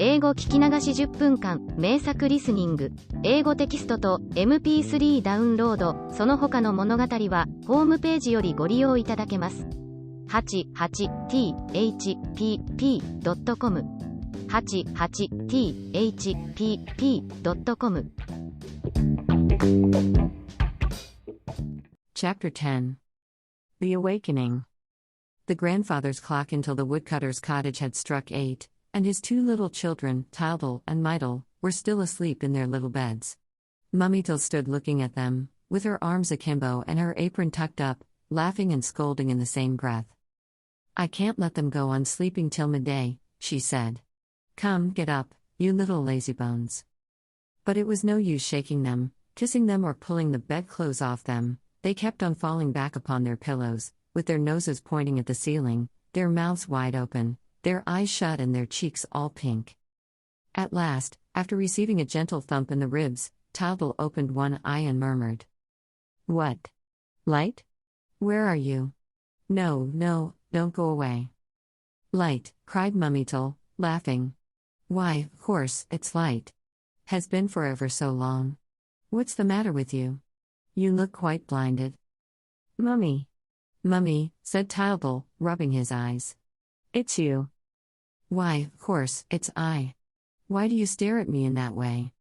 英語聞き流し10分間、名作リスニング、英語テキストと MP3 ダウンロード、その他の物語は、ホームページよりご利用いただけます。88thpp.com 88thpp.com Chapter 10 The Awakening. The grandfather's clock until the woodcutter's cottage had struck 8, and his two little children, Tildel and Mydel, were still asleep in their little beds. Mummitel stood looking at them, with her arms akimbo and her apron tucked up, laughing and scolding in the same breath. "I can't let them go on sleeping till midday," she said. "Come, get up, you little lazybones." But it was no use shaking them, kissing them or pulling the bedclothes off them. They kept on falling back upon their pillows, with their noses pointing at the ceiling, their mouths wide open, their eyes shut and their cheeks all pink. At last, after receiving a gentle thump in the ribs, Tildel opened one eye and murmured, "What? Light? Where are you? No, no, don't go away." "Light," cried Mummitel, laughing. "Why, of course, it's Light. Has been for ever so long. What's the matter with you? You look quite blinded." "Mummy." "Mummy," said Tildel, rubbing his eyes. "It's you." "Why, of course, it's I. Why do you stare at me in that way?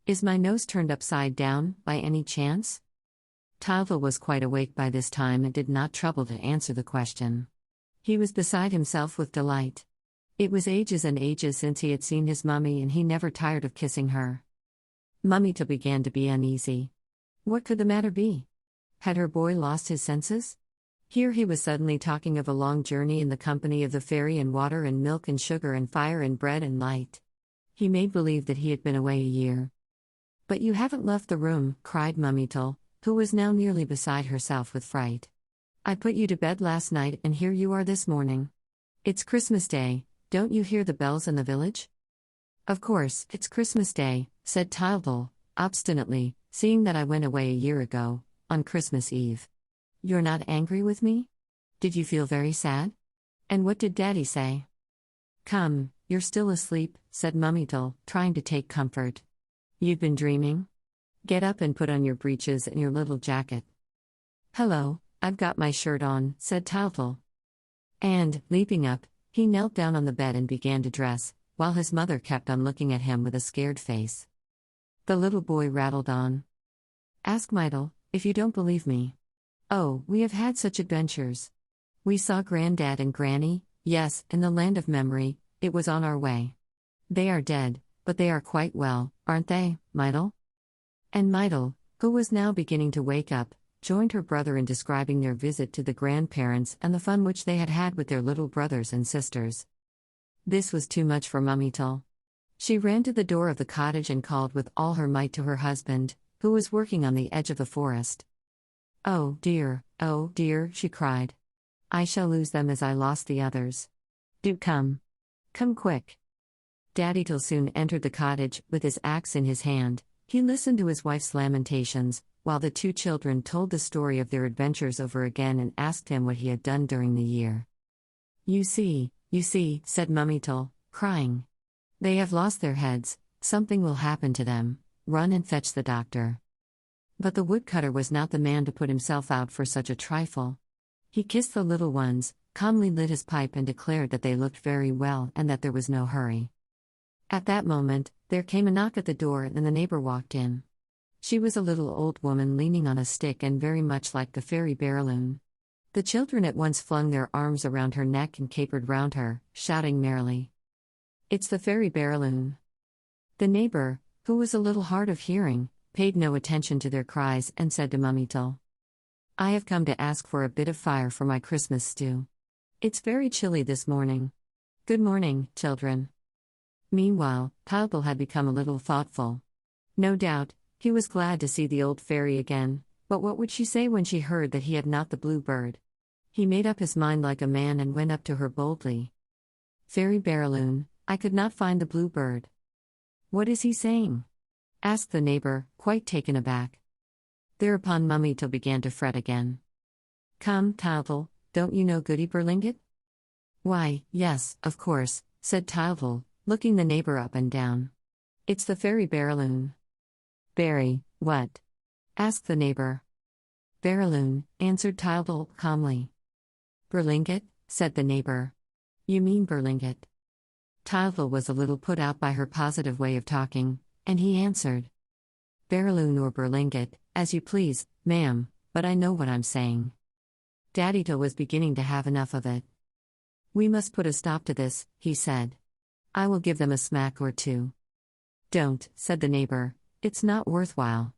Is my nose turned upside down, by any chance?" Tildel was quite awake by this time and did not trouble to answer the question. He was beside himself with delight. It was ages and ages since he had seen his mummy, and he never tired of kissing her. Mummitel began to be uneasy. What could the matter be? Had her boy lost his senses? Here he was suddenly talking of a long journey in the company of the fairy, and water and milk and sugar and fire and bread and light. He made believe that he had been away a year. "But you haven't left the room," cried Mummitel, who was now nearly beside herself with fright. "I put you to bed last night, and here you are this morning. It's Christmas Day, don't you hear the bells in the village?" "Of course, it's Christmas Day," said Tildel, obstinately, "seeing that I went away a year ago, on Christmas Eve. You're not angry with me? Did you feel very sad? And what did Daddy say?" "Come, you're still asleep," said Mummitel, trying to take comfort. "You've been dreaming? Get up and put on your breeches and your little jacket." "Hello, I've got my shirt on," said Tildel. And, leaping up, he knelt down on the bed and began to dress, while his mother kept on looking at him with a scared face. The little boy rattled on. "Ask Mydel, if you don't believe me. Oh, we have had such adventures. We saw Granddad and Granny, yes, in the land of memory. It was on our way. They are dead, but they are quite well, aren't they, Mydel?" And Mydel, who was now beginning to wake up, joined her brother in describing their visit to the grandparents and the fun which they had had with their little brothers and sisters. This was too much for Mummitel. She ran to the door of the cottage and called with all her might to her husband, who was working on the edge of the forest. Oh dear," she cried. "I shall lose them as I lost the others. Do come. Come quick." Daddytel soon entered the cottage, with his axe in his hand. He listened to his wife's lamentations, while the two children told the story of their adventures over again and asked him what he had done during the year. You see, said Mummitel, crying. "They have lost their heads, something will happen to them. Run and fetch the doctor." But the woodcutter was not the man to put himself out for such a trifle. He kissed the little ones, calmly lit his pipe and declared that they looked very well and that there was no hurry. At that moment, there came a knock at the door and the neighbor walked in. She was a little old woman leaning on a stick and very much like the fairy Baraloon. The children at once flung their arms around her neck and capered round her, shouting merrily, "It's the fairy Baraloon." The neighbor, who was a little hard of hearing, paid no attention to their cries and said to Mummitel, "I have come to ask for a bit of fire for my Christmas stew. It's very chilly this morning. Good morning, children." Meanwhile, Tildel had become a little thoughtful. No doubt, he was glad to see the old fairy again, but what would she say when she heard that he had not the blue bird? He made up his mind like a man and went up to her boldly. "Fairy Baraloon, I could not find the blue bird." "What is he saying?" asked the neighbor, quite taken aback. Thereupon Mummitel began to fret again. "Come, Tildel, don't you know Goody Berlingot?" "Why, yes, of course," said Tildel, looking the neighbor up and down. "It's the fairy Barraloon." "Barry, what?" asked the neighbor. "Barraloon," answered Tildal calmly. "Berlingot," said the neighbor. "You mean Berlingot." Tildal was a little put out by her positive way of talking, and he answered, "Barraloon or Berlingot, as you please, ma'am, but I know what I'm saying." Daddyto was beginning to have enough of it. "We must put a stop to this," he said. "I will give them a smack or two." "Don't," said the neighbor, "it's not worthwhile.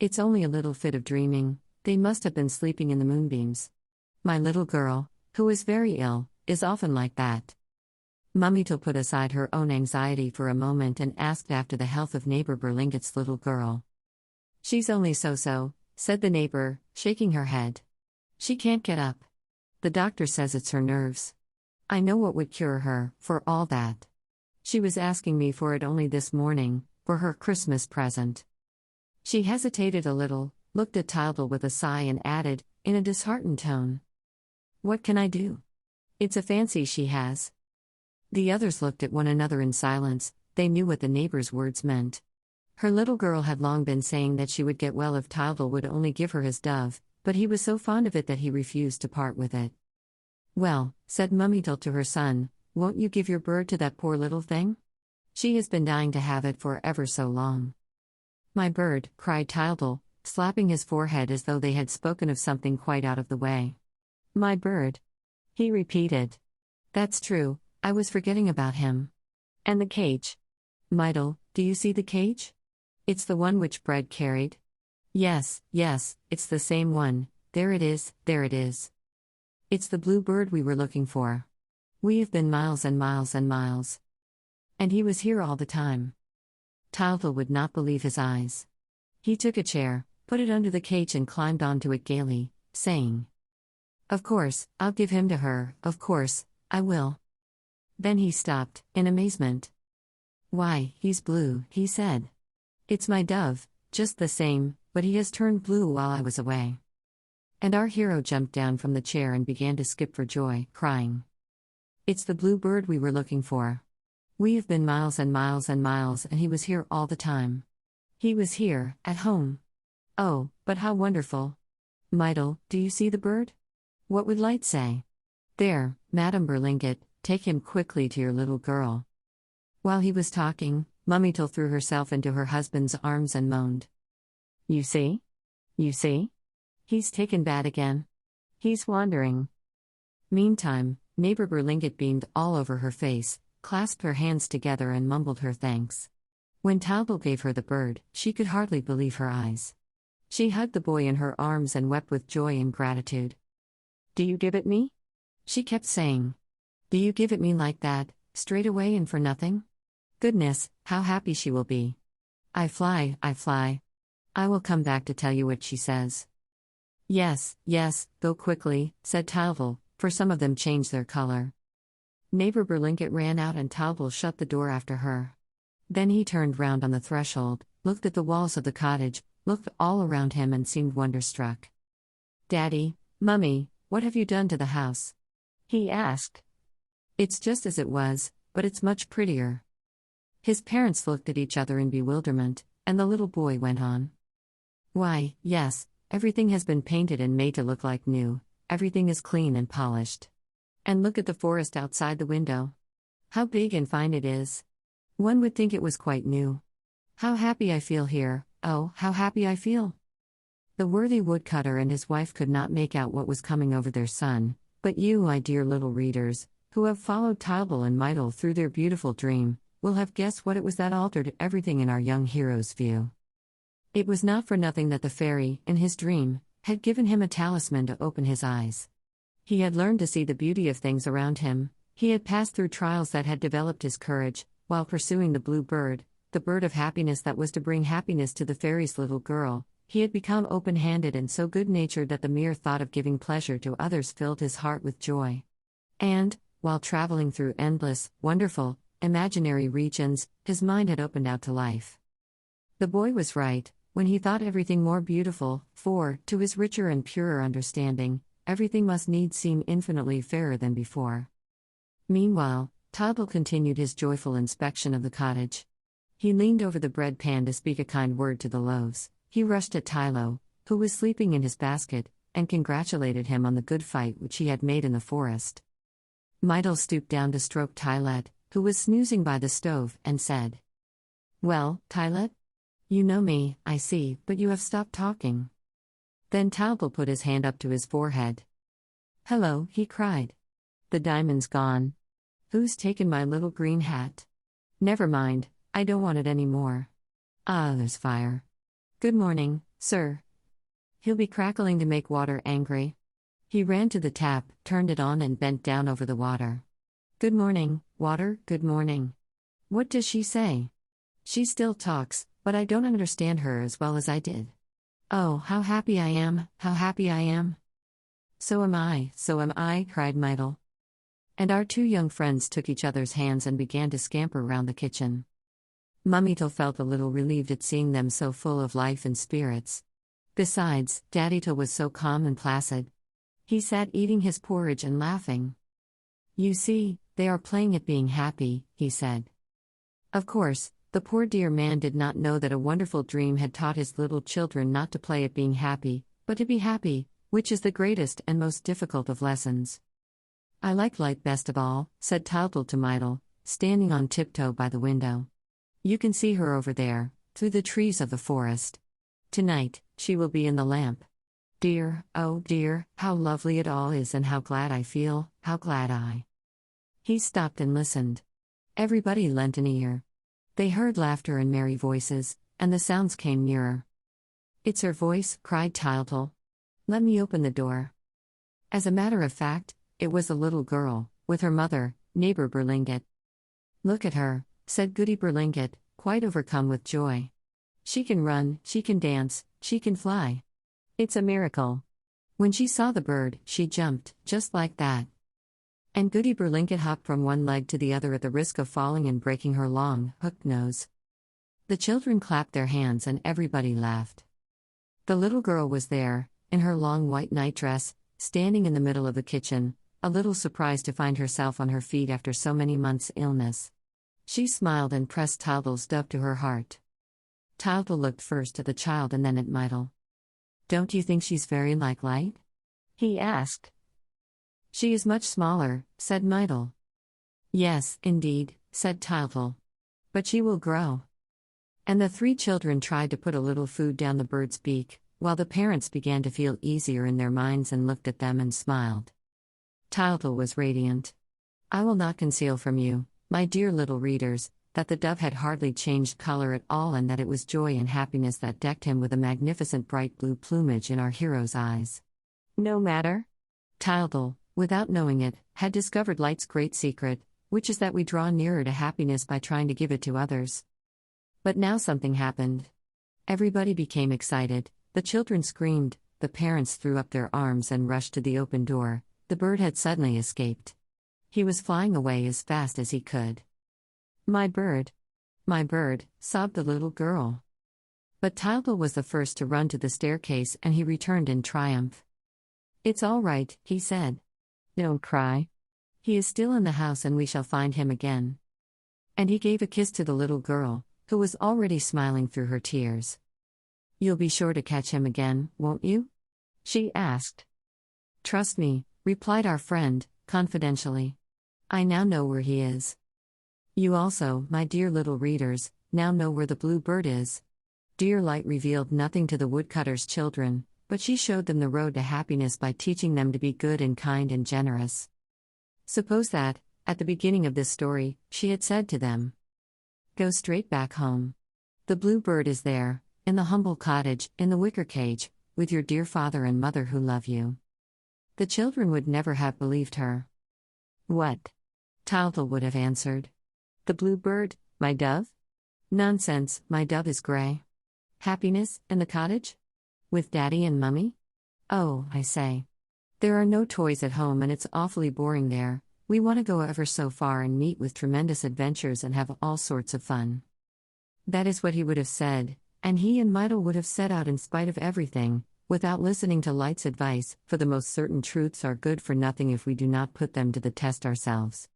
It's only a little fit of dreaming, they must have been sleeping in the moonbeams. My little girl, who is very ill, is often like that." Mummyto put aside her own anxiety for a moment and asked after the health of neighbor Berlingot's little girl. "She's only so-so," said the neighbor, shaking her head. "She can't get up. The doctor says it's her nerves. I know what would cure her, for all that. She was asking me for it only this morning, for her Christmas present." She hesitated a little, looked at Tildal with a sigh and added, in a disheartened tone, "What can I do? It's a fancy she has." The others looked at one another in silence. They knew what the neighbor's words meant. Her little girl had long been saying that she would get well if Tildal would only give her his dove, but he was so fond of it that he refused to part with it. "Well," said Mummyto to her son, "won't you give your bird to that poor little thing? She has been dying to have it for ever so long." "My bird," cried Tildal, slapping his forehead as though they had spoken of something quite out of the way. "My bird," he repeated. "That's true, I was forgetting about him. And the cage. Mydle, do you see the cage? It's the one which Bread carried?" Yes, it's the same one, there it is, there it is. It's the blue bird we were looking for. We have been miles and miles and miles. And he was here all the time." Tildal would not believe his eyes. He took a chair, put it under the cage and climbed onto it gaily, saying, "Of course, I'll give him to her, of course, I will." Then he stopped, in amazement. "Why, he's blue," he said. "It's my dove, just the same, but he has turned blue while I was away." And our hero jumped down from the chair and began to skip for joy, crying, "It's the blue bird we were looking for. We have been miles and miles and miles and he was here all the time. He was here, at home. Oh, but how wonderful. Mydle, do you see the bird? What would Light say? There, Madame Berlingot, take him quickly to your little girl." While he was talking, Mummyto threw herself into her husband's arms and moaned, "You see? You see? He's taken bad again. He's wandering." Meantime, neighbor Berlingot beamed all over her face, clasped her hands together and mumbled her thanks. When Tildal gave her the bird, she could hardly believe her eyes. She hugged the boy in her arms and wept with joy and gratitude. "Do you give it me?" she kept saying. "Do you give it me like that, straight away and for nothing? Goodness, how happy she will be. I fly. I will come back to tell you what she says." Yes, go quickly," said Tildal, for some of them changed their color. Neighbor Berlingot ran out and Tildal shut the door after her. Then he turned round on the threshold, looked at the walls of the cottage, looked all around him and seemed wonderstruck. "Daddy, Mummy, what have you done to the house?" he asked. "It's just as it was, but it's much prettier." His parents looked at each other in bewilderment, and the little boy went on. "Why, yes, everything has been painted and made to look like new, everything is clean and polished. And look at the forest outside the window. How big and fine it is. One would think it was quite new. How happy I feel here, oh, how happy I feel." The worthy woodcutter and his wife could not make out what was coming over their son, but you, my dear little readers, who have followed Tildal and Mydle through their beautiful dream, will have guessed what it was that altered everything in our young hero's view. It was not for nothing that the fairy, in his dream, had given him a talisman to open his eyes. He had learned to see the beauty of things around him, he had passed through trials that had developed his courage, while pursuing the blue bird, the bird of happiness that was to bring happiness to the fairy's little girl. He had become open-handed and so good-natured that the mere thought of giving pleasure to others filled his heart with joy. And, while traveling through endless, wonderful, imaginary regions, his mind had opened out to life. The boy was right when he thought everything more beautiful, for, to his richer and purer understanding, everything must needs seem infinitely fairer than before. Meanwhile, Toddle continued his joyful inspection of the cottage. He leaned over the bread pan to speak a kind word to the loaves. He rushed at Tylo, who was sleeping in his basket, and congratulated him on the good fight which he had made in the forest. Mydle stooped down to stroke Tylet, who was snoozing by the stove, and said, "Well, Tylet? You know me, I see, but you have stopped talking." Then Toddle put his hand up to his forehead. "Hello," he cried. "The diamond's gone. Who's taken my little green hat? Never mind, I don't want it any more. Ah, there's fire. Good morning, sir." He'll be crackling to make water angry. He ran to the tap, turned it on, and bent down over the water. "Good morning, water, good morning. What does she say? She still talks, but I don't understand her as well as I did. Oh, how happy I am, how happy I am." So am I, cried Mydle. And our two young friends took each other's hands and began to scamper round the kitchen. Mummytle felt a little relieved at seeing them so full of life and spirits. Besides, Daddytle was so calm and placid. He sat eating his porridge and laughing. "You see, they are playing at being happy," he said. Of course, the poor dear man did not know that a wonderful dream had taught his little children not to play at being happy, but to be happy, which is the greatest and most difficult of lessons. "I like light best of all," said Toddle to Mydle, standing on tiptoe by the window. "You can see her over there, through the trees of the forest. Tonight, she will be in the lamp. Dear, oh dear, how lovely it all is, and how glad I feel, how glad I." He stopped and listened. Everybody lent an ear. They heard laughter and merry voices, and the sounds came nearer. "It's her voice," cried Toddle. "Let me open the door." As a matter of fact, it was a little girl, with her mother, neighbor Berlingot. "Look at her," said Goody Berlingot, quite overcome with joy. "She can run, she can dance, she can fly. It's a miracle. When she saw the bird, she jumped, just like that." And Goody Berlingot hopped from one leg to the other at the risk of falling and breaking her long, hooked nose. The children clapped their hands and everybody laughed. The little girl was there, in her long white nightdress, standing in the middle of the kitchen, a little surprised to find herself on her feet after so many months' illness. She smiled and pressed Toddle's dove to her heart. Toddle looked first at the child and then at Mydle. "Don't you think she's very like light?" he asked. "She is much smaller," said Mydle. "Yes, indeed," said Toddle. "But she will grow." And the three children tried to put a little food down the bird's beak, while the parents began to feel easier in their minds and looked at them and smiled. Toddle was radiant. I will not conceal from you, my dear little readers, that the dove had hardly changed color at all, and that it was joy and happiness that decked him with a magnificent bright blue plumage in our hero's eyes. No matter. Toddle, without knowing it, had discovered light's great secret, which is that we draw nearer to happiness by trying to give it to others. But now something happened. Everybody became excited, the children screamed, the parents threw up their arms and rushed to the open door. The bird had suddenly escaped. He was flying away as fast as he could. My bird, sobbed the little girl. But Toddle was the first to run to the staircase, and he returned in triumph. "It's all right," he said. "Don't cry. He is still in the house and we shall find him again." And he gave a kiss to the little girl, who was already smiling through her tears. "You'll be sure to catch him again, won't you?" she asked. "Trust me," replied our friend, confidentially. "I now know where he is. You also, my dear little readers, now know where the blue bird is." Dear Light revealed nothing to the woodcutter's children, but she showed them the road to happiness by teaching them to be good and kind and generous. Suppose that, at the beginning of this story, she had said to them, "Go straight back home. The blue bird is there, in the humble cottage, in the wicker cage, with your dear father and mother who love you." The children would never have believed her. "What?" Toddle would have answered. "The blue bird, my dove? Nonsense, my dove is gray. Happiness, in the cottage? With Daddy and Mummy? Oh, I say. There are no toys at home and it's awfully boring there. We want to go ever so far and meet with tremendous adventures and have all sorts of fun." That is what he would have said, and he and Mydle would have set out in spite of everything, without listening to Light's advice, for the most certain truths are good for nothing if we do not put them to the test ourselves.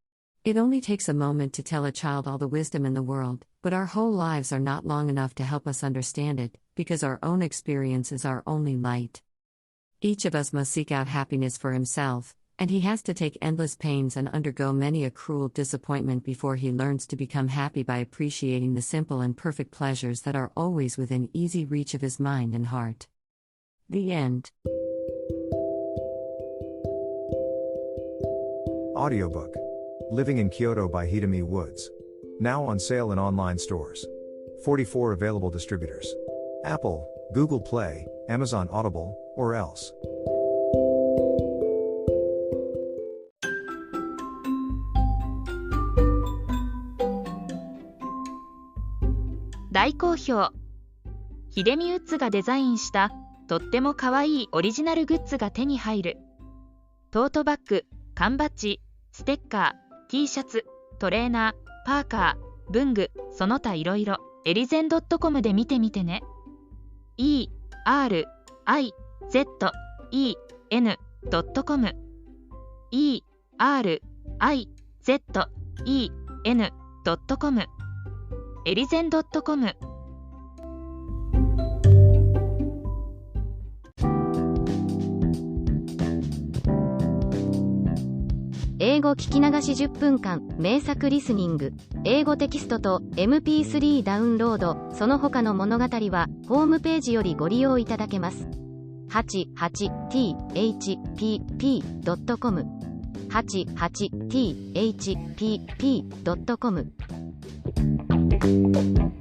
It only takes a moment to tell a child all the wisdom in the world, but our whole lives are not long enough to help us understand it, because our own experience is our only light. Each of us must seek out happiness for himself, and he has to take endless pains and undergo many a cruel disappointment before he learns to become happy by appreciating the simple and perfect pleasures that are always within easy reach of his mind and heart. The end. Audiobook Living in Kyoto by Hidemi Woods. Now on sale in online stores. 44 available distributors. Apple, Google Play, Amazon Audible, or else. 大好評。ヒデミウッズがデザインしたとってもかわいいオリジナルグッズが手に入る。トートバッグ、缶バッジ、ステッカー、T シャツ、トレーナー、パーカー、文具、その他いろいろ、エリゼン .com で見てみてね。erizen.com erizen.com エリゼン .com。 英語聞き流し10分間名作リスニング。英語テキストと MP3 ダウンロード、その他の物語はホームページよりご利用いただけます。88thpp.com 88thpp.com